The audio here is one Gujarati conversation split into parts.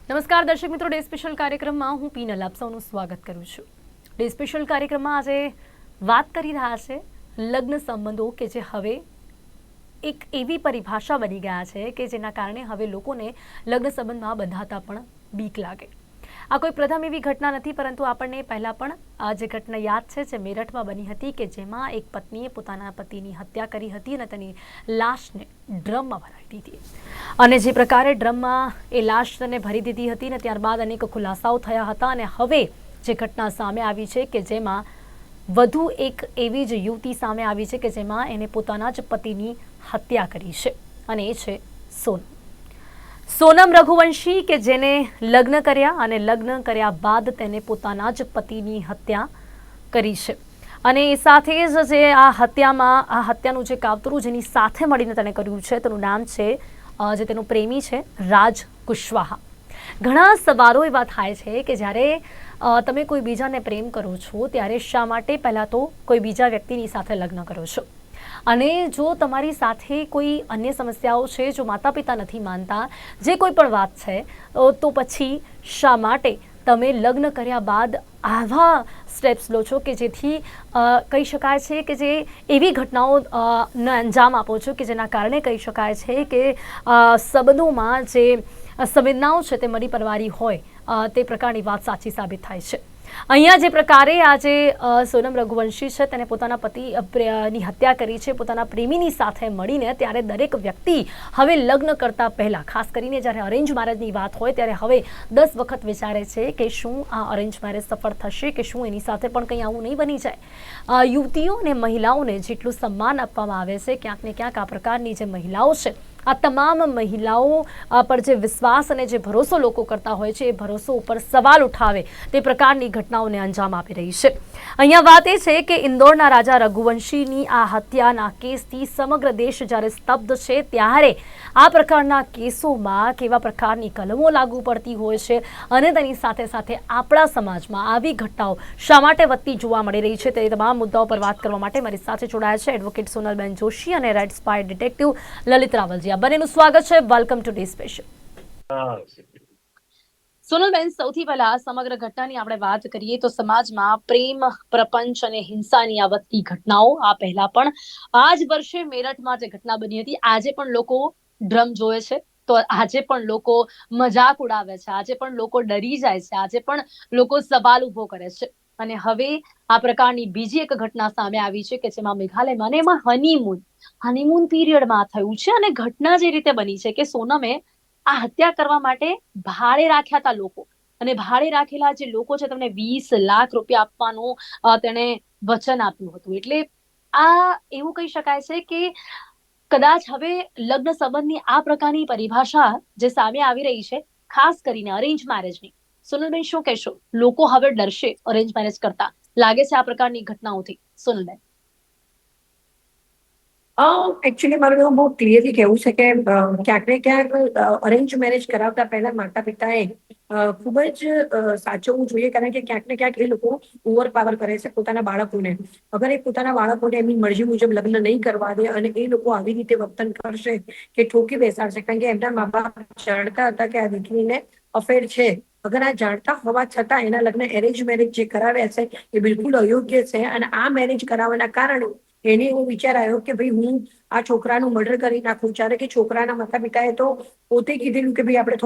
નમસ્કાર દર્શક મિત્રો, ડે સ્પેશિયલ કાર્યક્રમમાં હું પીનલ આપ સૌનું સ્વાગત કરું છું। ડે સ્પેશિયલ કાર્યક્રમમાં આજે વાત કરી રહ્યા છે લગ્ન સંબંધો કે જે હવે એક એવી પરિભાષા બની ગયા છે કે જેના કારણે હવે લોકોને લગ્ન સંબંધમાં બંધાતા પણ બીક લાગે। આ કોઈ પ્રથમ એવી ઘટના નથી, પરંતુ આપણને પહેલાં પણ આ જે ઘટના યાદ છે જે મેરઠમાં બની હતી કે જેમાં એક પત્નીએ પોતાના પતિની હત્યા કરી હતી અને તેની લાશને ડ્રમમાં ભરાઈ દીધી અને જે પ્રકારે ડ્રમમાં એ લાશ તેને ભરી દીધી હતી ને ત્યારબાદ અનેક ખુલાસાઓ થયા હતા અને હવે જે ઘટના સામે આવી છે કે જેમાં વધુ એક એવી જ યુવતી સામે આવી છે કે જેમાં એને પોતાના જ પતિની હત્યા કરી છે અને એ છે સોનમ રઘુવંશી કે જેને લગ્ન કર્યા અને લગ્ન કર્યા બાદ તેને પોતાના જ પતિની હત્યા કરી છે અને એ સાથે જ જે આ હત્યાનું જે કાવતરું જેની સાથે મળીને તેને કર્યું છે તેનું નામ છે જે તેનો પ્રેમી છે રાજ કુશવાહા। ઘણા સવાલો એવા થાય છે કે જ્યારે તમે કોઈ બીજાને પ્રેમ કરો છો ત્યારે શા માટે પહેલાં તો કોઈ બીજા વ્યક્તિની સાથે લગ્ન કરો છો અને જો તમારી સાથે કોઈ અન્ય સમસ્યાઓ છે, જો માતા પિતા નથી માનતા, જે કોઈ પણ વાત છે તો પછી શા માટે તમે લગ્ન કર્યા બાદ આવા સ્ટેપ્સ લો છો કે જેથી કહી શકાય છે કે જે એવી ઘટનાઓને અંજામ આપો છો કે જેના કારણે કહી શકાય છે કે સંબંધોમાં જે સંવેદનાઓ છે તે મરી પરવારી હોય તે પ્રકારની વાત સાચી સાબિત થાય છે। અહીંયા જે પ્રકારે આજે સોનમ રઘુવંશી છે તેને પોતાના પતિની હત્યા કરી છે પોતાના પ્રેમીની સાથે મળીને, ત્યારે દરેક વ્યક્તિ હવે લગ્ન કરતા પહેલાં, ખાસ કરીને જ્યારે અરેન્જ મેરેજની વાત હોય ત્યારે હવે 10 વખત વિચારે છે કે શું આ અરેન્જ મેરેજ સફળ થશે કે શું એની સાથે પણ કંઈ આવું નહીં બની જાય। યુવતીઓ અને મહિલાઓને જેટલું સન્માન આપવામાં આવે છે, ક્યાંક ને ક્યાંક આ પ્રકારની જે મહિલાઓ છે આ તમામ મહિલાઓ પર જે વિશ્વાસ અને જે ભરોસો લોકો કરતા હોય છે એ ભરોસો ઉપર સવાલ ઉઠાવે તે પ્રકારની ઘટનાઓને અંજામ આપી રહી છે। અહીંયા વાત એ છે કે ઇન્દોરના રાજા રઘુવંશીની આ હત્યાના કેસથી સમગ્ર દેશ જ્યારે સ્તબ્ધ છે ત્યારે આ પ્રકારના કેસોમાં કેવા પ્રકારની કલમો લાગુ પડતી હોય છે અને તેની સાથે સાથે આપણા સમાજમાં આવી ઘટનાઓ શા માટે વધતી જોવા મળી રહી છે તે તમામ મુદ્દાઓ પર વાત કરવા માટે મારી સાથે જોડાયા છે એડવોકેટ સોનલબેન જોશી અને red spy detective Lalit Ravalji. બંનેનું સ્વાગત છે। Welcome today special. Sonalben, સૌથી પહેલા સમગ્ર ઘટનાની આપણે વાત કરીએ તો સમાજમાં પ્રેમ, પ્રપંચ અને હિંસાની આ વધતી ઘટનાઓ આ પહેલા પણ આ જ વર્ષે મેરઠમાં જે ઘટના બની હતી, આજે પણ લોકો ડ્રમ જોવે છે તો આજે પણ લોકો મજાક ઉડાવે છે, આજે પણ લોકો ડરી જાય છે, આજે પણ લોકો સવાલ ઉભો કરે છે અને હવે આ પ્રકારની બીજી એક ઘટના સામે આવી છે કે જેમાં મેઘાલયમાં અને એમાં હનીમૂન પીરિયડમાં થયું છે અને ઘટના જે રીતે બની છે કે સોનમે આ હત્યા કરવા માટે ભાડે રાખ્યા હતા લોકો અને ભાડે રાખેલા જે લોકો છે તેમને 20 લાખ રૂપિયા આપવાનું તેણે વચન આપ્યું હતું। એટલે આ એવું કહી શકાય છે કે કદાચ હવે લગ્ન સંબંધની આ પ્રકારની પરિભાષા જે સામે આવી રહી છે, ખાસ કરીને અરેન્જ મેરેજની, સોનલબેન શું કહેશો? લોકો હવે ડરશે અરેન્જ મેરેજ કરતા, લાગે છે આ પ્રકારની ઘટનાઓથી? સોનલબેન, એકચ્યુઅલી મારું એવું બહુ ક્લિયરલી કહેવું છે કે ક્યાંક ને ક્યાંક અરેન્જ મેરેજ કરાવતા પહેલા માતા પિતાએ ખૂબ જ સાચવવું જોઈએ, કારણ કે ક્યાંક ને ક્યાંક એ લોકો ઓવર પાવર કરે છે પોતાના બાળકોને। અગર એ પોતાના બાળકોને એમની મરજી મુજબ લગ્ન નહીં કરવા દે અને એ લોકો આવી રીતે વર્તન કરશે કે ઠોકી બેસાડશે, કારણ કે એમના મા બાપ જાણતા હતા કે આ દીકરીને અફેર છે, અગર આ જાણતા હોવા છતાં એના લગ્ન એરેન્જ મેરેજ જે કરાવ્યા છે એ બિલકુલ અયોગ્ય છે અને આ મેરેજ કરાવવાના કારણે એને એવો વિચાર આવ્યો કે ભાઈ હું આ છોકરાનું મર્ડર કરી નાખું, જ્યારે કે છોકરાના માતા પિતાએ તો પોતે કીધેલું કે ભાઈ આપણે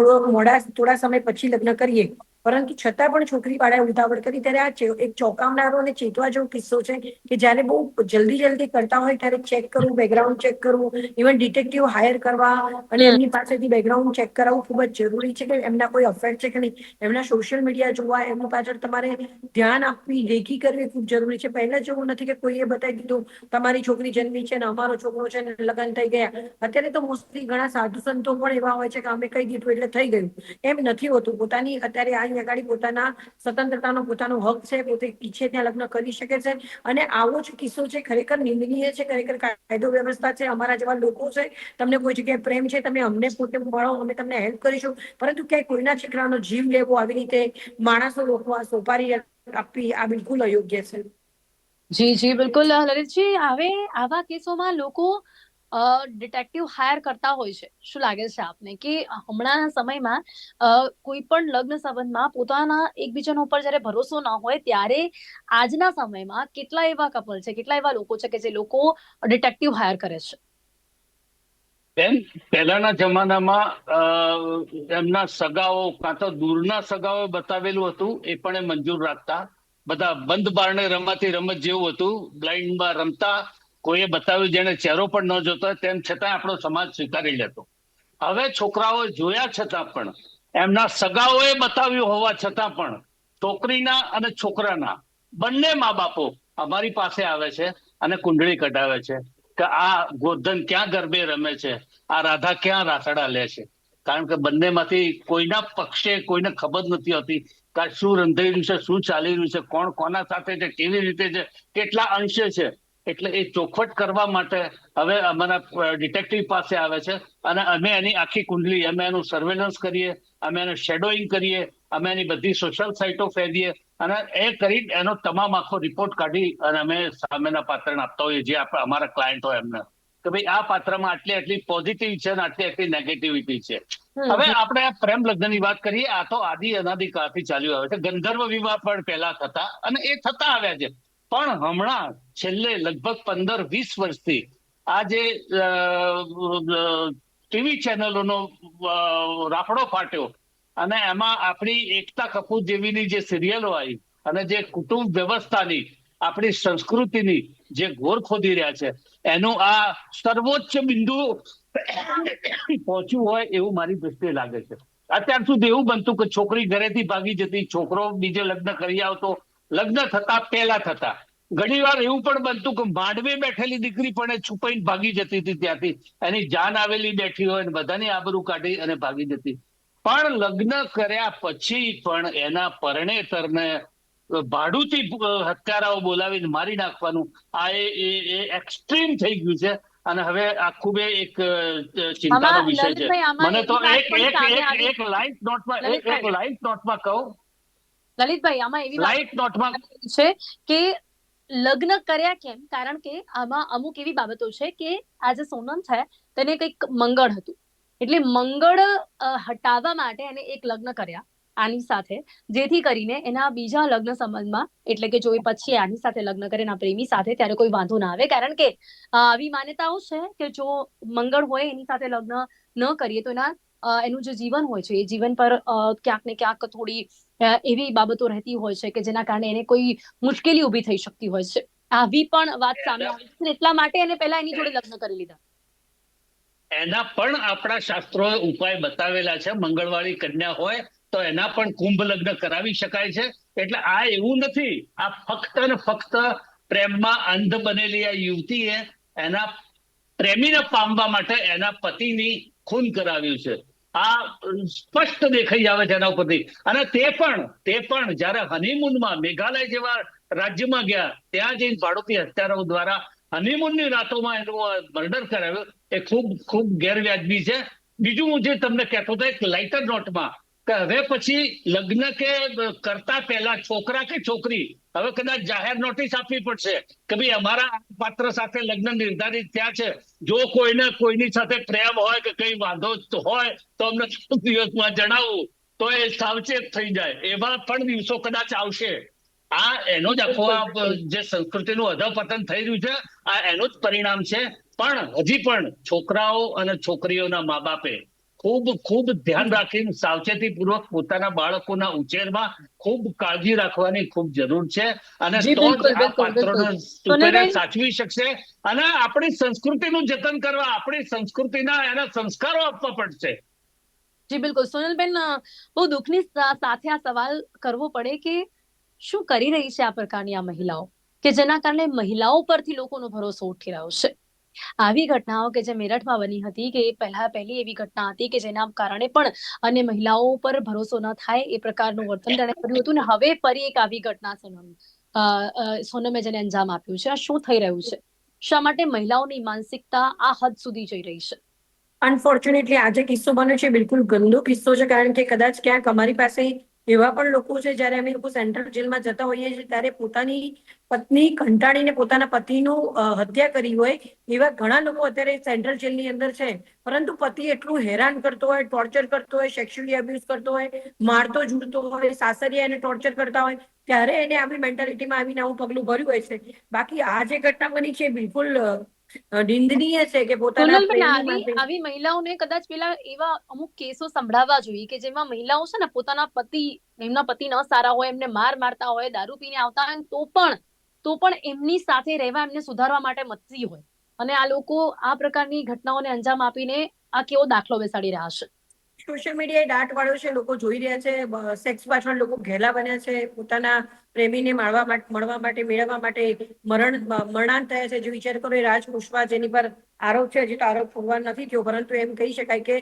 થોડા સમય પછી લગ્ન કરીએ, પરંતુ છતાં પણ છોકરી વાળાએ ઉતાવળ કરી। ત્યારે આ એક ચોંકાવનારો અને ચેતવા જેવો કિસ્સો છે કે જ્યારે બહુ જલ્દી કરતા હોય ત્યારે ચેક કરવું, બેકગ્રાઉન્ડ ચેક કરવું, ઇવન ડિટેક્ટિવ હાયર કરવા અને એમની પાસેથી બેકગ્રાઉન્ડ ચેક કરાવવું ખૂબ જ જરૂરી છે કે એમના કોઈ અફેર છે કે નહીં, એમના સોશિયલ મીડિયા જોવા, એમની પાછળ તમારે ધ્યાન આપવી, રેકી કરવી ખૂબ જરૂરી છે। પહેલા જેવું નથી કે કોઈએ બતાવી દીધું તમારી છોકરી જન્મી છે ને અમારો છોકરો છે ને લગ્ન થઈ ગયા। અત્યારે તો મોસ્ટલી ઘણા સાધુ સંતો પણ એવા હોય છે કે અમે કહી દીધું એટલે થઈ ગયું, એમ નથી હોતું। પોતાની અત્યારે અહીં આગળ પોતાના સ્વતંત્રતાનો પોતાનો હક છે, પોતે ઈચ્છે ત્યાં લગ્ન કરી શકે છે અને આવો જ કિસ્સો છે ખરેખર નિંદનીય છે, ખરેખર કાયદો વ્યવસ્થા છે, અમારા જેવા લોકો છે, તમને કોઈ જગ્યાએ પ્રેમ છે તમે અમને પોતે મળો, અમે તમને હેલ્પ કરીશું, પરંતુ ક્યાંય કોઈના છોકરાનો જીવ લેવો, આવી રીતે માણસો રોકવા, સોપારી આપવી, આ બિલકુલ અયોગ્ય છે। જી જી બિલકુલ લલિતજી, હવે આવા કેસોમાં લોકો ડિટેક્ટિવ હાયર કરતા હોય છે, શું લાગે છે આપને કે હમણાંના સમયમાં કોઈ પણ લગ્ન સંબંધમાં પોતાના એકબીજાના ઉપર જ્યારે ભરોસો ન હોય ત્યારે આજના સમયમાં કેટલા એવા કપલ છે, કેટલા એવા લોકો છે કે જે લોકો ડિટેક્ટિવ હાયર કરે છે? બેન, પહેલાના જમાનામાં એમના સગાઓ કાં તો દૂરના સગાઓ બતાવેલું હતું, એ પણ એ મંજૂર રાખતા. બધા બંધ બારણે રમાતી રમત જેવું હતું, બ્લાઇન્ડમાં રમતા. કોઈએ બતાવ્યું જેને ચહેરો પણ ન જોતો હોય, તેમ છતાં આપણો સમાજ સ્વીકારી લેતો. હવે છોકરાઓ જોયા છતાં પણ, એમના સગાઓએ બતાવ્યું હોવા છતાં પણ, છોકરીના અને છોકરાના બંને મા બાપો અમારી પાસે આવે છે અને કુંડળી કઢાવે છે કે આ ગોરધન ક્યાં ગરબે રમે છે, આ રાધા ક્યાં રાસડા લે છે. કારણ કે બંનેમાંથી કોઈના પક્ષે કોઈને ખબર નથી હોતી કે શું રંધાઈ રહ્યું છે, શું ચાલી રહ્યું છે, કોણ કોના સાથે છે, કેવી રીતે છે, કેટલા અંશે છે. એટલે એ ચોખવટ કરવા માટે હવે અમારા ડિટેક્ટિવ પાસે આવે છે અને અમે એની આખી કુંડલી, અમે એનું સર્વેલન્સ કરીએ, અમે એને શેડોઈંગ કરીએ, અમે એની બધી સોશિયલ સાઇટો ફેરીએ અને એ કરી એનો તમામ આખો રિપોર્ટ કાઢી અને અમે સામેના પાત્રને આપતા હોઈએ, જે અમારા ક્લાયન્ટ હોય એમને, કે ભાઈ આ પાત્રમાં આટલી આટલી પોઝિટિવ છે અને આટલી આટલી નેગેટિવિટી છે. હવે આપણે પ્રેમ લગ્નની વાત કરીએ, આ તો આદિ અનાદિ કાળથી ચાલ્યું આવે છે. ગંધર્વ વિવાહ પણ પહેલા થતા અને એ થતા આવ્યા છે. પણ હમણાં છેલ્લે લગભગ 15-20 વર્ષથી આ જે ટીવી ચેનલોનો રાફડો ફાટ્યો અને એમાં આપણી એકતા કપૂર જેવીની જે સિરિયલો આવી અને જે કુટુંબ વ્યવસ્થાની, આપણી સંસ્કૃતિની જે ઘોર ખોદી રહ્યા છે, એનું આ સર્વોચ્ચ બિંદુ પહોંચ્યું હોય એવું મારી દ્રષ્ટિએ લાગે છે. અત્યાર સુધી એવું બનતું કે છોકરી ઘરેથી ભાગી જતી, છોકરો બીજે લગ્ન કરી આવતો, લગ્ન થતા પહેલા થતા. ઘણી વાર એવું પણ બનતું કે માંડવે બેઠેલી દીકરી પણ છુપાઈને ભાગી જતી હતી ત્યાંથી, એની જાન આવેલી બેઠી હોય અને બધાની આબરૂ કાઢી અને ભાગી જતી. પણ લગ્ન કર્યા પછી પણ એના પરણેતરને ભાડુથી હત્યારાઓ બોલાવીને મારી નાખવાનું, આ એ એક્સ્ટ્રીમ થઈ ગયું છે અને હવે આ ખૂબ એક ચિંતાનો વિષય છે. મને તો એક લાઇટ નોટમાં કહું, લલિતભાઈ, આમાં એવી લાઇટ નોટમાં છે કે લગ્ન કર્યા કેમ? કારણ કે આમાં અમુક એવી બાબતો છે કે આ જે સોનમ છે તેને કંઈક મંગળ હતું, એટલે મંગળ હટાવવા માટે એને એક લગ્ન કર્યા આની સાથે, જેથી કરીને એના બીજા લગ્ન સંબંધમાં, એટલે કે જો એ પછી આની સાથે લગ્ન કરે એના પ્રેમી સાથે, ત્યારે કોઈ વાંધો ના આવે. કારણ કે આવી માન્યતાઓ છે કે જો મંગળ હોય એની સાથે લગ્ન ન કરીએ તો એનું જે જીવન હોય છે એ જીવન પર ક્યાંક ને ક્યાંક થોડી એવી બાબતો રહેતી હોય છે કે જેના કારણે એને કોઈ મુશ્કેલી ઉભી થઈ શકતી હોય છે. આવી પણ વાત સામે આવી છે, એટલા માટે એને પહેલા એની જોડે લગ્ન કરી લીધા. એના પણ આપણા શાસ્ત્રોએ ઉપાય બતાવેલા છે. મંગળવાળી કન્યા હોય તો એના પણ કુંભ લગ્ન કરાવી શકાય છે. એટલે આ એવું નથી, આ ફક્ત ને ફક્ત પ્રેમમાં અંધ બનેલી આ યુવતીએ એના પ્રેમીને પામવા માટે એના પતિની ખૂન કરાવ્યું છે. આ સ્પષ્ટ દેખાઈ આવે છે એના ઉપરથી. અને તે પણ જયારે હનીમૂનમાં મેઘાલય જેવા રાજ્યમાં ગયા, ત્યાં જઈને ભાડુતી હત્યારાઓ દ્વારા હનીમૂનની રાતોમાં એનું મર્ડર કરાવ્યું, એ ખૂબ ખૂબ ગેરવ્યાજબી છે. બીજું હું જે તમને કહેતો હતો એક લાઇટર નોટમાં, કે હવે પછી લગ્ન કે કરતા પહેલા છોકરા કે છોકરી હવે કદાચ જાહેર નોટિસ આપવી પડશે કે ભાઈ અમારા પાત્ર સાથે લગ્ન નિર્ધારિત થયા છે, જો કોઈની સાથે પ્રેમ હોય કે કઈ વાંધો હોય તો અમને 3 દિવસમાં જણાવવું, તો એ સાવચેત થઈ જાય. એવા પણ દિવસો કદાચ આવશે. આ એનો જ આખો જે સંસ્કૃતિનું અધપતન થઈ રહ્યું છે, આ એનું જ પરિણામ છે. પણ હજી પણ છોકરાઓ અને છોકરીઓના મા બાપે ખૂબ ધ્યાન રાખીને સાવચેતીપૂર્વક પોતાના બાળકોના ઉછેરમાં ખૂબ કાળજી રાખવાની ખૂબ જરૂર છે. અને તો જ આ પાત્રોને સુપેરે સાચવી શકશે. અને આપણી સંસ્કૃતિનું જતન કરવા, આપણી સંસ્કૃતિના એના સંસ્કારો આપવા પડશે. જી બિલકુલ. સોનલબેન, બહુ દુઃખની સાથે આ સવાલ કરવો પડે કે શું કરી રહી છે આ પ્રકારની આ મહિલાઓ, કે જેના કારણે મહિલાઓ પરથી લોકોનો ભરોસો ઉઠી રહ્યો છે. આવી ઘટનાઓ કે જે મેરઠમાં બની હતી, કે પહેલી એવી ઘટના હતી કે જેના કારણે પણ અન્ય મહિલાઓ પર ભરોસો ન થાય એ પ્રકારનું વર્તન તેણે કર્યું હતું, ને હવે ફરી એક આવી ઘટના સોનમે જેને અંજામ આપ્યું છે. આ શું થઈ રહ્યું છે? શા માટે મહિલાઓની માનસિકતા આ હદ સુધી જઈ રહી છે? અનફોર્ચ્યુનેટલી આજે કિસ્સો બન્યો છે બિલકુલ ગંદો કિસ્સો છે, કારણ કે કદાચ ક્યાંક અમારી પાસે એવા પણ લોકો છે, જ્યારે અમે લોકો સેન્ટ્રલ જેલમાં જતા હોઈએ છીએ ત્યારે પોતાની પત્ની કંટાળીને પોતાના પતિનું હત્યા કરી હોય એવા ઘણા લોકો અત્યારે સેન્ટ્રલ જેલની અંદર છે. પરંતુ પતિ એટલું હેરાન કરતો હોય, ટોર્ચર કરતો હોય, સેક્સ્યુઅલી અબ્યુઝ કરતો હોય, મારતો ઝૂડતો હોય, સાસરિયા એને ટોર્ચર કરતા હોય, ત્યારે એને આવી મેન્ટાલિટીમાં આવીને આવું પગલું ભર્યું હોય છે. બાકી આ જે ઘટના બની છે બિલકુલ નિંદનીય છે કે પોતાના સોનલબેન, પ્રેમી આવી માટે. આવી મહિલાઓને કદાચ પેલા એવા અમુક કેસો સંભળાવવા જોઈએ કે જેમાં મહિલાઓ છે ને પોતાના એમના પતિ ન સારા હોય, એમને મારતા હોય, દારૂ પીને આવતા હોય, તો પણ એમની સાથે રહેવા, એમને સુધારવા માટે મથતી હોય, અને આ લોકો આ પ્રકારની ઘટનાઓને અંજામ આપીને આ કેવો દાખલો બેસાડી રહ્યા છે. સોશિયલ મીડિયા દાટ વાળો છે, લોકો જોઈ રહ્યા છે, સેક્સ પાછળ લોકો ઘેલા બન્યા છે, પોતાના પ્રેમીને મળવા માટે મેળવવા માટે મરણાંત થયા છે. જે વિચાર કરો, એ રાજ પુષ્પા જેની પર આરોપ છે, હજી તો આરોપ પુરવાર નથી થયો, પરંતુ એમ કહી શકાય કે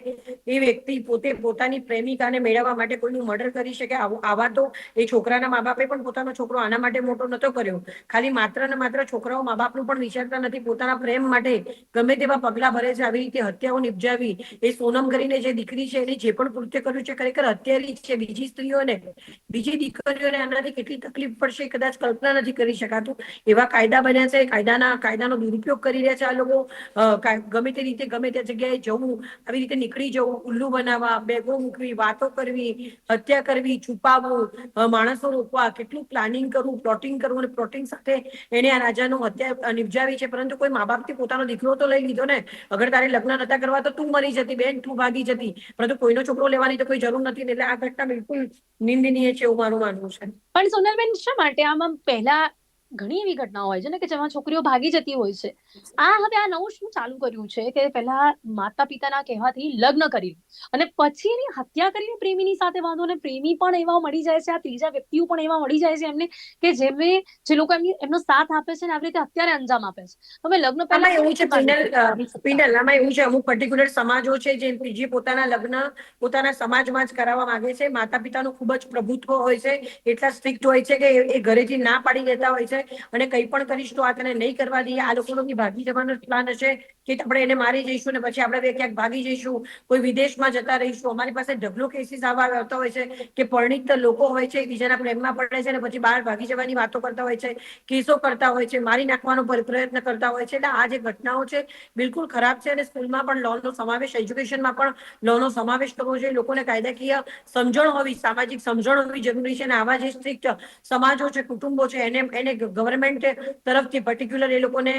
એ વ્યક્તિ પોતે પોતાની પ્રેમિકાને મેળવવા માટે કોઈનું મર્ડર કરી શકે. આવા તો એ છોકરાના મા બાપે પણ પોતાનો છોકરો આના માટે મોટો નતો કર્યો. ખાલી માત્ર ને માત્ર છોકરાઓ મા બાપનું પણ વિચારતા નથી, પોતાના પ્રેમ માટે ગમે તેવા પગલા ભરે છે. આવી રીતે હત્યાઓ નિપજાવી, એ સોનમ કરીને જે દીકરી છે એને જે પણ કૃત્ય કર્યું છે ખરેખર હત્યારી છે. બીજી સ્ત્રીઓને, બીજી દીકરીઓને આનાથી કેટલી તકલીફ પડશે કદાચ કલ્પના નથી કરી શકાતું. એવા કાયદા બન્યા છે, કાયદાનો દુરુપયોગ કરી રહ્યા છે આ લોકો. ગમે તે રીતે ગમે તે જગ્યાએ જવું, આવી રીતે નીકળી જવું, ઉલ્લુ બનાવવા, બેગો મૂકવી, વાતો કરવી, હત્યા કરવી, છુપાવવું, માણસો રોકવા, કેટલું પ્લાનિંગ કરવું, પ્લોટિંગ કરવું, અને પ્લોટિંગ સાથે એને આ રાજાનું હત્યા નિપજાવી છે. પરંતુ કોઈ મા બાપથી પોતાનો દીકરો તો લઈ લીધો ને. અગર તારે લગ્ન નતા કરવા તો તું મરી જતી બેન, તું ભાગી જતી, પરંતુ કોઈનો છોકરો લેવાની તો કોઈ જરૂર નથી. એટલે આ ઘટના બિલકુલ નિંદનીય છે એવું મારું માનવું છે. પણ સોનલબેન, શા માટે આમાં પહેલા ઘણી એવી ઘટનાઓ હોય છે ને કે જેમાં છોકરીઓ ભાગી જતી હોય છે. હવે આ નવું શું ચાલુ કર્યું છે કે પહેલા માતા પિતાના કહેવાથી લગ્ન કરી અને પછી એની હત્યા કરીને પ્રેમીની સાથે વાંધો, અને પ્રેમી પણ એવા મળી જાય છે, આ ત્રીજા વ્યક્તિઓ પણ એવા મળી જાય છે એમને, કે જે લોકો એમનો સાથ આપે છે ને આવી રીતે હત્યાને અંજામ આપે છે. તમે લગ્ન પહેલા આમાં એવું છે પિનલ, આમાં એવું છે, અમુક પર્ટિક્યુલર સમાજો છે જે પોતાના લગ્ન પોતાના સમાજમાં જ કરાવવા માંગે છે. માતા પિતાનું ખૂબ જ પ્રભુત્વ હોય છે, એટલા સ્ટ્રિક્ટ હોય છે કે એ ઘરેથી ના પાડી દેતા હોય છે, અને કંઈ પણ કરીશ તો આ તને નહીં કરવા દઈએ. આ લોકોનો ભાગી જવાનો પ્લાન હશે કે આપણે એને મારી જઈશું ને પછી આપણે ક્યાંક ભાગી જઈશું, કોઈ વિદેશમાં જતા રહીશું. અમારી પાસે ઢગલો કેસીસ આવતા હોય છે કે પરિણીત લોકો હોય છે, બીજાના પ્રેમમાં પડે છે, અને પછી બહાર ભાગી જવાની વાતો કરતા હોય છે, કેસો કરતા હોય છે, મારી નાખવાનો પ્રયત્ન કરતા હોય છે. એટલે આ જે ઘટનાઓ છે બિલકુલ ખરાબ છે, અને સ્કૂલમાં પણ લોનો સમાવેશ, એજ્યુકેશનમાં પણ લોનો સમાવેશ કરવો જોઈએ. લોકોને કાયદાકીય સમજણ હોવી, સામાજિક સમજણ હોવી જરૂરી છે. અને આવા જે સ્ટ્રિક્ટ સમાજો છે, કુટુંબો છે, એને ગવર્મેન્ટ તરફથી પર્ટિક્યુલર એ લોકોને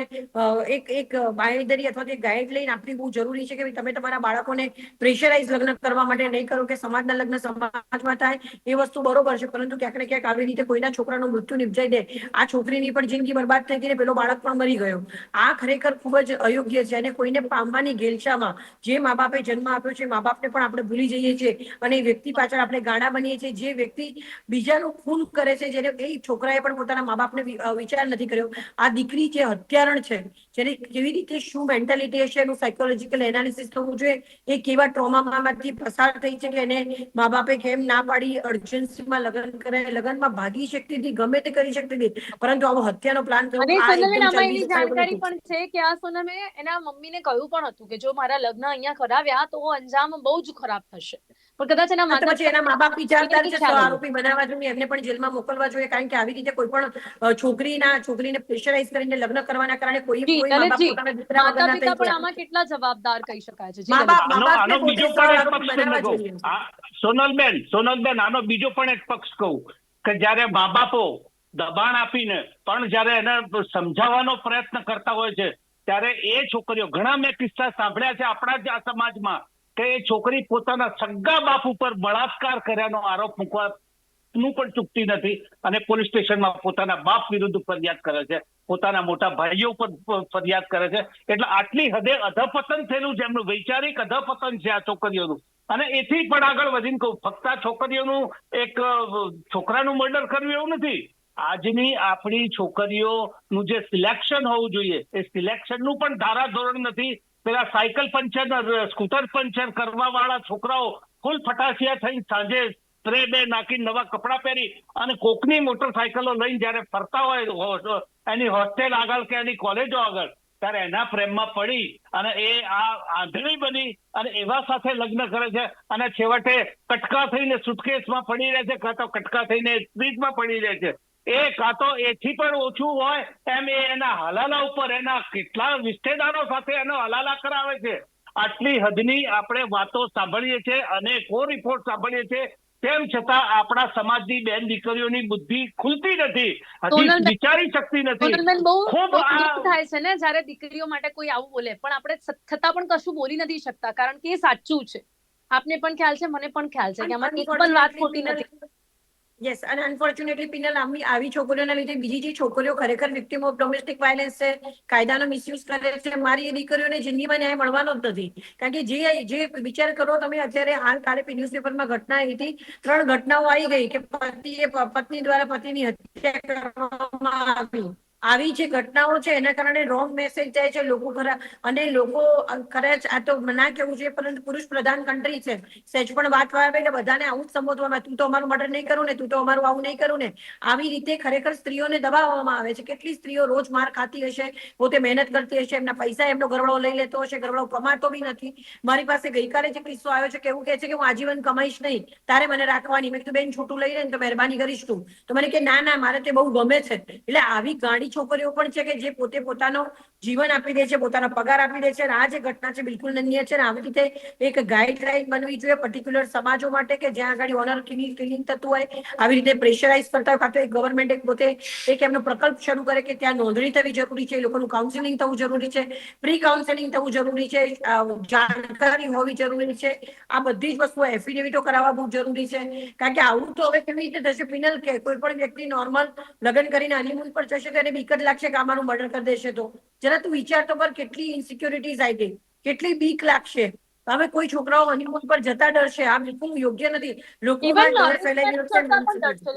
એક બાંયધરી અથવા તો ગાઈડલાઈન આપવી બહુ જરૂરી છે કે તમે તમારા બાળકોને પ્રેશરાઇઝ લગ્ન કરવા માટે નહીં કરો કે સમાજના લગ્ન સમાજમાં થાય. એ વસ્તુ બરોબર છે, પરંતુ ક્યાંક ને ક્યાંક આવી રીતે કોઈના છોકરાનું મૃત્યુ નિપજાઈ દે, આ છોકરીની પણ જિંદગી બરબાદ થઈ ગઈ ને પેલો બાળક પણ મરી ગયો. આ ખરેખર ખૂબ જ અયોગ્ય છે. અને કોઈને પામવાની ગેલછામાં જે મા બાપે જન્મ આપ્યો છે, મા બાપને પણ આપણે ભૂલી જઈએ છીએ, અને એ વ્યક્તિ પાછળ આપણે ગાણા બનીએ છીએ. જે વ્યક્તિ બીજાનું ખૂન કરે છે, જેને એ છોકરાએ પણ પોતાના મા બાપને વિચાર નથી કર્યો. આ દીકરી જે હત્યારણ છે, જેને કેવી રીતે શું મેન્ટાલિટી હશે, એનું સાયકોલોજીકલ એનાલિસિસ થવું જોઈએ. એ કેવા ટ્રોમામાંથી પસાર થઈ છે કે એને મા બાપે કેમ ના પાડી, અર્જન્સીમાં લગ્ન કરે, લગ્નમાં ભાગી શકતી હતી, ગમે તે કરી શકતી હતી, પરંતુ આવો હત્યાનો પ્લાન થયો, અને આ સોનલબેન, એકદમ આમાં ચલબી એવી શકાય એવું જાણકારી નથી. પણ છે કે આ સોનમે એના મમ્મીને કહ્યું પણ હતું કે જો મારા લગ્ન અહીંયા કરાવ્યા તો અંજામ બહુ જ ખરાબ થશે, પણ કદાચ એના તો માતા પછી એના મા બાપ વિચારદાર છે, ખ્યાલ આવ્યો. આરોપી બનાવવા જોઈએ, એમને પણ જેલમાં મોકલવા જોઈએ. કારણ કે આવી રીતે કોઈ પણ છોકરીને પ્રેશરાઇઝ કરીને લગ્ન કરવાના કારણે જી કોઈ મા બાપ લલિતજી, પોતાના દીકરા માતા વગરના થઈ પિતા પણ ગયા. આમાં કેટલા જવાબદાર કહી શકાય છે? જી મા બાપ લલિતજી. મા બાપને આનો પોતે બીજો સહ પણ એક આરોપી પક્ષ તમને બનાવવા કહું. જોઈએ. સોનલબેન, આનો બીજો પણ એક પક્ષ કહું કે જયારે મા બાપો દબાણ આપીને પણ જયારે એને સમજાવવાનો પ્રયત્ન કરતા હોય છે, ત્યારે એ છોકરીઓ, ઘણા મેં કિસ્સા સાંભળ્યા છે આપણા જ આ સમાજમાં, કે એ છોકરી પોતાના સગા બાપ ઉપર બળાત્કાર કર્યાનો આરોપ મૂકવાનું પણ ચૂકતી નથી, અને પોલીસ સ્ટેશનમાં પોતાના બાપ વિરુદ્ધ ફરિયાદ કરે છે, પોતાના મોટા ભાઈઓ પર ફરિયાદ કરે છે. એટલે આટલી હદે અધપતન થયેલું છે, એમનું વૈચારિક અધપતન છે આ છોકરીઓનું. અને એથી પણ આગળ વધીને કહું, ફક્ત આ છોકરીઓનું એક છોકરાનું મર્ડર કરવું એવું નથી. આજની આપણી છોકરીઓનું જે સિલેક્શન હોવું જોઈએ, એ સિલેક્શનનું પણ ધારાધોરણ નથી. પેલા સાયકલ પંચર, સ્કૂટર પંચર કરવા વાળા છોકરાઓ ફૂલ ફટાસિયા થઈ સાંજે સ્પ્રે બે નાખી, નવા કપડા પહેરી અને કોકની મોટરસાયકલો લઈને જયારે ફરતા હોય એની હોસ્ટેલ આગળ કે એની કોલેજો આગળ, ત્યારે એના પ્રેમમાં પડી અને એ આ આંધળી બની અને એવા સાથે લગ્ન કરે છે અને છેવટે કટકા થઈને સુટકેસમાં પડી રહે છે, કાં તો કટકા થઈને ફ્રીજમાં પડી રહે છે. એ કાં તો એથી પણ ઓછું હોય એમ એ એના હલાલા ઉપર એના કેટલા રિશ્તેદારો સાથે એનો હલાલા કરાવે છે. આટલી હદની આપણે વાતો સાંભળીએ છીએ, અનેકો રિપોર્ટ સાંભળીએ છીએ, તેમ છતાં આપણા સમાજની બેન દીકરીઓની બુદ્ધિ ખુલતી નથી, હજી સોનલબેન, વિચારી શકતી નથી. સોનલબેન, બહુ ખૂબ દુઃખ આ થાય છે ને જ્યારે દીકરીઓ માટે કોઈ આવું બોલે, પણ આપણે છતાં પણ કશું બોલી નથી શકતા, કારણ કે એ સાચું છે. આપને પણ ખ્યાલ છે, મને પણ ખ્યાલ છે કે આમાં એક પણ વાત ખોટી નથી. યસ, અને અનફોર્ચ્યુનેટલી પિનલ આવી છોકરીઓના લીધે બીજી જે છોકરીઓ ખરેખર વિક્ટિમ ઓફ ડોમેસ્ટિક વાયલન્સ છે, કાયદાનો મિસયુઝ કરે છે, મારી એ દીકરીઓને જિંદગીમાં ન્યાય મળવાનો જ નથી. કારણ કે જે વિચાર કરો તમે, અત્યારે હાલ કાલે ન્યૂઝપેપરમાં ઘટના આવી હતી, 3 ઘટનાઓ આવી ગઈ કે પત્ની દ્વારા પતિની હત્યા કરવામાં આવી જે ઘટનાઓ છે એના કારણે રોંગ મેસેજ જાય છે લોકો ખરા, અને લોકો ખરેખર આ તો ના કેવું જોઈએ, પરંતુ પુરુષ પ્રધાન કન્ટ્રી છે, સહેજ પણ વાત આવે એટલે બધાને આવું જ સંબોધવામાં, તું તો અમારું મર્ડર નહીં કરું ને, તું તો અમારું આવું નહીં કરું ને, આવી રીતે ખરેખર સ્ત્રીઓને દબાવવામાં આવે છે. કેટલી સ્ત્રીઓ રોજ માર ખાતી હશે, પોતે મહેનત કરતી હશે, એમના પૈસા એમનો ઘરવાળો લઈ લેતો હશે, ઘરવાળો કમાતો બી નથી. મારી પાસે ગઈકાલે જે કિસ્સો આવ્યો છે કે એવું કહે છે કે હું આજીવન કમાઈશ નહીં, તારે મને રાખવાની. મેં કીધું બેન છૂટું લઈ લે ને તો મહેરબાની કરીશ તું. તો મને કે ના ના, મારે તે બહુ ગમે છે. એટલે આવી ગાડી છોકરીઓ પણ છે કે જે પોતે પોતાનો જીવન આપી દે છે, પોતાનો પગાર આપી દે છે. અને આ જે ઘટના છે બિલકુલ નન્ય છે. આવી રીતે એક ગાઈડલાઈન બનવી જોઈએ પર્ટિક્યુલર સમાજો માટે કે જ્યાં આગળ ઓનર કિલિંગ થતું હોય, આવી રીતે પ્રેશરાઇઝ કરતા હોય, કાં તો ગવર્મેન્ટ પોતે એક એમનો પ્રકલ્પ શરૂ કરે કે ત્યાં નોંધણી થવી જરૂરી છે, લોકોનું કાઉન્સિલિંગ થવું જરૂરી છે, પ્રી કાઉન્સિલિંગ થવું જરૂરી છે, જાણકારી હોવી જરૂરી છે. આ બધી જ વસ્તુઓ એફિડેવિટો કરાવવા બહુ જરૂરી છે. કારણ કે આવું તો હવે કેવી રીતે થશે પિનલ, કે કોઈ પણ વ્યક્તિ નોર્મલ લગ્ન કરીને હનીમૂન પર જશે તો એને બીક જ લાગશે કે અમારું મર્ડર કરી દેશે. તો જરા તું વિચાર તો પર, કેટલી ઇન્સિક્યોરિટીઝ આવી ગઈ, કેટલી બીક લાગશે. હવે કોઈ છોકરાઓ હનીમૂન પર જતા ડરશે. આ બિલકુલ યોગ્ય નથી. લોકોમાં ડર ફેલાઈ ગયો છે.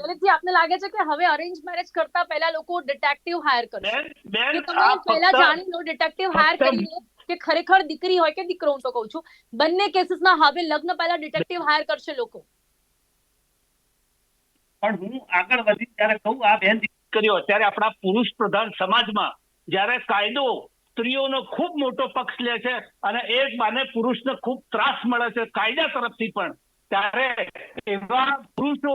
લલિતજી, આપને લાગે છે કે હવે અરેન્જ મેરેજ કરતા પહેલા લોકો ડિટેક્ટિવ હાયર કરશે? બેન જો તમે આ પહેલા ફક્ત જાણી લો, ડિટેક્ટિવ હાયર કરીને, કે ખરેખર દીકરી હોય કે દીકરો, હું તો કહું છું બંને કેસીસમાં હવે લગ્ન પહેલા ડિટેક્ટિવ હાયર કરશે લોકો. પણ હું આગળ વધી ત્યારે કહું, આ બેન દીકરીઓ અત્યારે આપણા પુરુષ પ્રધાન સમાજમાં જ્યારે કાયદો સ્ત્રીઓનો ખૂબ મોટો પક્ષ લે છે અને એક બાને પુરુષને ખૂબ ત્રાસ મળે છે કાયદા તરફથી પણ, ત્યારે એવા પુરુષો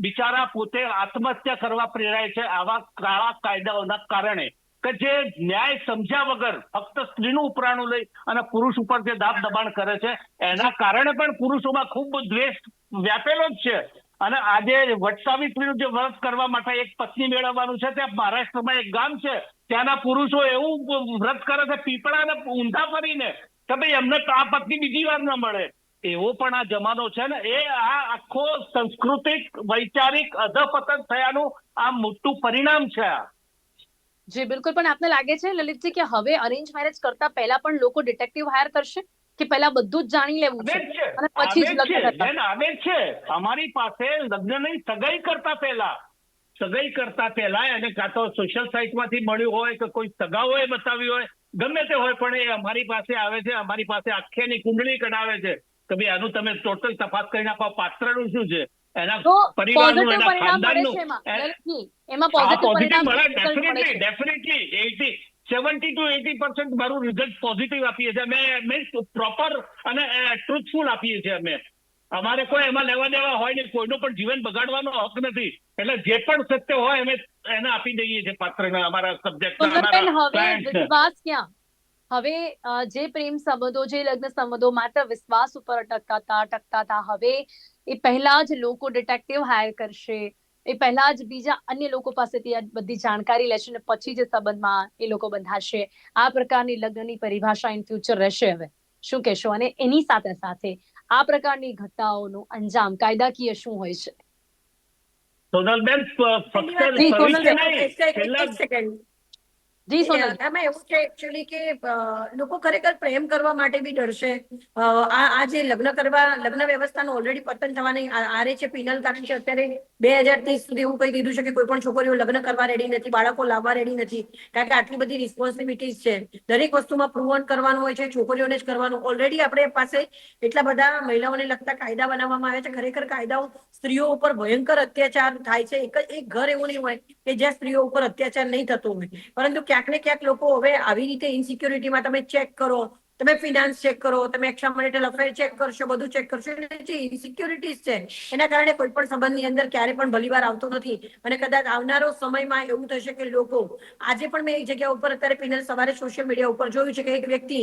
બિચારા પોતે આત્મહત્યા કરવા પ્રેરાય છે આવા કાળા કાયદાઓના કારણે, કે જે ન્યાય સમજ્યા વગર ફક્ત સ્ત્રીનું ઉપરાણું લઈ અને પુરુષ ઉપર જે દાબ દબાણ કરે છે, એના કારણે પણ પુરુષોમાં ખૂબ દ્વેષ વ્યાપેલો જ છે. અને આજે વટ સાવિત્રીનું જે વ્રત કરવા માટે એક પત્ની મેળવવાનું છે, ત્યાં મહારાષ્ટ્રમાં એક ગામ છે, ત્યાંના પુરુષો એવું વ્રત કરે છે પીપળાને ઊંધા ફરીને, કે ભાઈ એમને આ પત્ની બીજી વાર ન મળે. એવો પણ આ જમાનો છે ને, એ આ આખો સાંસ્કૃતિક વૈચારિક અધપતન થયાનું આ મોટું પરિણામ છે. જી બિલકુલ. પણ આપને લાગે છે લલિતજી કે હવે અરેન્જ મેરેજ કરતા પહેલા પણ લોકો ડિટેક્ટિવ હાયર કરશે, કે પહેલા બધું જ જાણી લેવું છે અને પછી જ લગ્ન કરતા? આવે છે અમારી પાસે લગ્નની સગાઈ કરતા પહેલા એને કાં તો સોશિયલ સાઇટમાંથી મળ્યું હોય કે કોઈ સગાઓએ બતાવ્યું હોય, ગમે તે હોય, પણ એ અમારી પાસે આવે છે. અમારી પાસે આખેની કુંડળી કઢાવે છે કે ભાઈ આનું તમે ટોટલ તપાસ કરી નાખો, પાત્રનું શું છે, એના પરિવારનું, એના ખાનદાનનું. એમાં પોઝિટિવ પરિણામ મળે, ડેફિનેટલી 70 to 80% મારું રિઝલ્ટ પોઝિટિવ આપીએ છીએ અમે, પ્રોપર અને ટ્રુથફુલ આપીએ છીએ અમે. અમારે કોઈ એમાં લેવા દેવા હોય નહીં, કોઈનો પણ જીવન બગાડવાનો હક નથી. એટલે જે પણ સત્ય હોય અમે એને આપી દઈએ છીએ પાત્રને, અમારા સબ્જેક્ટના. હવે વિશ્વાસ ક્યાં? હવે જે પ્રેમ સંબંધો, જે લગ્ન સંબંધો માત્ર વિશ્વાસ ઉપર ટકતા હતા, હવે એ પહેલા જ લોકો ડિટેક્ટિવ હાયર કરશે, એ પહેલા જ બીજા અન્ય લોકો પાસેથી આ બધી જાણકારી લેશે અને પછી જે સંબંધમાં એ લોકો બંધાશે. આ પ્રકારની લગ્નની પરિભાષા ઇન ફ્યુચર રહેશે હવે? શું કહેશો? અને એની સાથે સાથે આ પ્રકારની ઘટનાઓનું અંજામ કાયદાકીય શું હોય છે? સોનલબેન, એમાં એવું છે એકચ્યુઅલી કે લોકો ખરેખર પ્રેમ કરવા માટે બી ડરશે. આ જે લગ્ન વ્યવસ્થાનું ઓલરેડી પતન થવાની આરે છે પિનલ. કારણ કે અત્યારે 2030 સુધી એવું કહી દીધું છે કે કોઈ પણ છોકરીઓ લગ્ન કરવા રેડી નથી, બાળકો લાવવા રેડી નથી, કારણ કે આટલી બધી રિસ્પોન્સિબિલિટીઝ છે. દરેક વસ્તુમાં પ્રૂવ કરવાનું હોય છે, છોકરીઓને જ કરવાનું. ઓલરેડી આપણે પાસે એટલા બધા મહિલાઓને લગતા કાયદા બનાવવામાં આવે છે. ખરેખર કાયદાઓ સ્ત્રીઓ ઉપર ભયંકર અત્યાચાર થાય છે. એક ઘર એવું નહીં હોય કે જ્યાં સ્ત્રીઓ ઉપર અત્યાચાર નહીં થતો હોય, પરંતુ ક્યાંક ક્યાંક ને ક્યાંક લોકો હવે આવી રીતે ઇનસિક્યોરિટીમાં તમે ચેક કરો, તમે ફિનાન્સ ચેક કરો, તમે એક્સ્ટ્રામેરિટલ અફેર ચેક કરશો, બધું ચેક કરશો, એટલે જે ઇનસિક્યોરિટીઝ છે એના કારણે કોઈ પણ સંબંધની અંદર ક્યારે પણ ભલીવાર આવતો નથી. અને કદાચ આવનારો સમયમાં એવું થશે કે લોકો, આજે પણ મેં એક જગ્યા ઉપર અત્યારે પિનલ સવારે સોશિયલ મીડિયા ઉપર જોયું છે કે એક વ્યક્તિ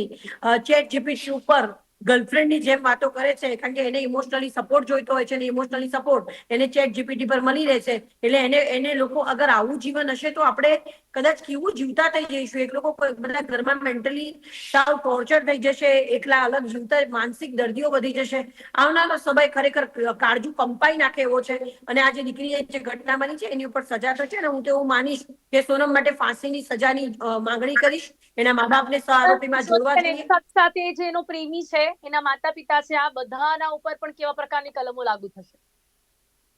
ચેટ જીપીટી ઉપર ગર્લફ્રેન્ડની જેમ વાતો કરે છે, કારણ કે એને ઇમોશનલી સપોર્ટ જોઈતો હોય છે અને ઇમોશનલી સપોર્ટ એને ચેટ જીપીટી પર મળી રહે છે. એટલે એને લોકો, અગર આવું જીવન હશે તો આપણે કદાચ કેવું જીવતા થઈ જઈશું. એક લોકો બધા ઘરમાં મેન્ટલી સાવ ટોર્ચર થઈ જશે, એકલા અલગ જીવતા માનસિક દર્દીઓ વધી જશે. આવનારો સમય ખરેખર કાળજુ કંપાઈ નાખે એવો છે. અને આ જે દીકરીએ જે ઘટના બની છે એની ઉપર સજા થશે ને હું તો એવું માનીશ કે સોનમ માટે ફાંસીની સજાની માંગણી કરીશ. એના મા બાપને આરોપીમાં જોડવા જોઈએ. સાથે જે એનો પ્રેમી છે, એના માતા પિતા છે, આ બધાના ઉપર પણ કેવા પ્રકારની કલમો લાગુ થશે?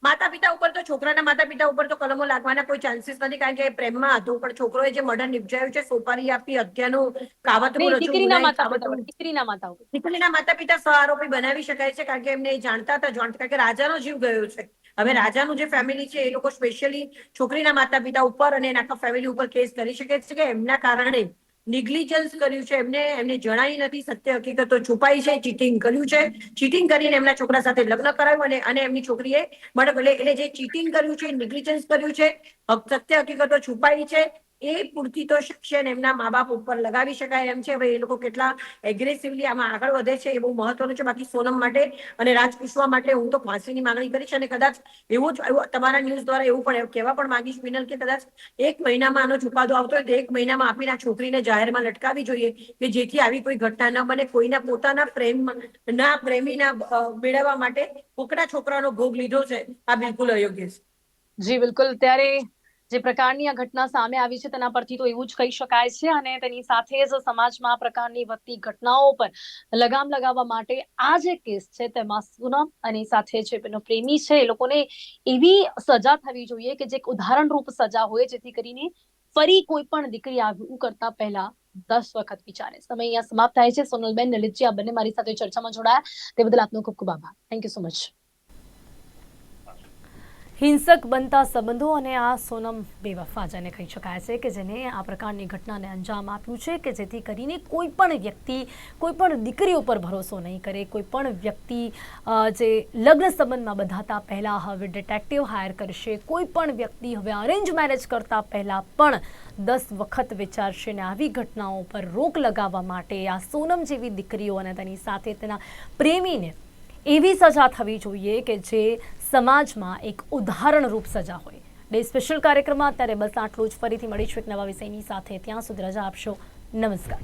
માતા પિતા ઉપર તો, છોકરાના માતા પિતા ઉપર તો કલમો લાગવાના કોઈ ચાન્સીસ નથી, કારણ કે પ્રેમમાં હતું. પણ છોકરોએ જે મર્ડર નિપજાયું છે, સોપારી આપી, હત્યાનું કાવતરું રચ્યું, દીકરીના માતા પિતા, દીકરીના માતા ઉપર. દીકરીના માતા પિતા સહઆરોપી બનાવી શકાય છે, કારણ કે એમને જાણતા હતા, કારણ કે રાજાનો જીવ ગયો છે. હવે રાજાનું જે ફેમિલી છે એ લોકો સ્પેશિયલી છોકરીના માતા પિતા ઉપર અને એના આખા ફેમિલી ઉપર કેસ કરી શકે છે કે એમના કારણે નિગ્લિજન્સ કર્યું છે, એમને જણાઈ નથી, સત્ય હકીકતો છુપાઈ છે, ચીટિંગ કર્યું છે, ચીટિંગ કરીને એમના છોકરા સાથે લગ્ન કરાવ્યું અને એમની છોકરીએ એટલે જે ચીટિંગ કર્યું છે, નિગ્લિજન્સ કર્યું છે, સત્ય હકીકતો છુપાઈ છે, એ પૂરતી તો શિક્ષણ એમના મા બાપ ઉપર લગાવી શકાય એમ છે. હવે એ લોકો કેટલા એગ્રેસિવલી આમાં આગળ વધે છે એ બહુ મહત્વનું છે. બાકી સોનમ માટે અને રાજપુષ્પા માટે હું તો ફાંસીની માંગણી કરીશ. અને કદાચ એવું જ તમારા ન્યૂઝ દ્વારા એવું પણ કહેવા પણ માંગીશ પિનલ, કે કદાચ 1 મહિનામાં આનો ચુકાદો આવતો હોય તો 1 મહિનામાં આપીને આ છોકરીને જાહેરમાં લટકાવી જોઈએ, કે જેથી આવી કોઈ ઘટના ન બને. કોઈના પોતાના પ્રેમીના મેળવવા માટે કોકના છોકરાનો ભોગ લીધો છે, આ બિલકુલ અયોગ્ય છે. જી બિલકુલ. ત્યારે જે પ્રકારની આ ઘટના સામે આવી છે તેના પરથી તો એવું જ કહી શકાય છે, અને તેની સાથે જ સમાજમાં આ પ્રકારની વધતી ઘટનાઓ પર લગામ લગાવવા માટે આ જે કેસ છે તેમાં સોનમ અને સાથે જે એનો પ્રેમી છે એ લોકોને એવી સજા થવી જોઈએ કે જે એક ઉદાહરણરૂપ સજા હોય, જેથી કરીને ફરી કોઈ પણ દીકરી આવું કરતા પહેલા 10 વખત વિચારે. સમય અહીંયા સમાપ્ત થાય છે. સોનલબેન, લલિતજી, આ બંને મારી સાથે ચર્ચામાં જોડાયા તે બદલ આપનો ખૂબ ખૂબ આભાર. Thank you so much. હિંસક બનતા સંબંધો અને આ સોનમ બેવફા જેને કહી શકાય છે, કે જેને આ પ્રકારની ઘટનાને અંજામ આપ્યું છે, કે જેથી કરીને કોઈ પણ વ્યક્તિ, કોઈ પણ દીકરી ઉપર ભરોસો નહીં કરે. કોઈ પણ વ્યક્તિ જે લગ્ન સંબંધમાં બંધાતા પહેલાં હવે ડિટેક્ટિવ હાયર કરશે. કોઈ પણ વ્યક્તિ હવે અરેન્જ મેરેજ કરતા પહેલાં પણ 10 વખત વિચારશે. ને આવી ઘટનાઓ પર રોક લગાવવા માટે આ સોનમ જેવી દીકરીઓ અને તેની સાથે તેના પ્રેમીને એવી સજા થવી જોઈએ કે જે સમાજમાં એક ઉદાહરણરૂપ સજા હોય. ડે સ્પેશિયલ કાર્યક્રમમાં અત્યારે બસ આટલું જ. ફરીથી મળીશું એક નવા વિષયની સાથે. ત્યાં સુધી રજા આપશો. નમસ્કાર.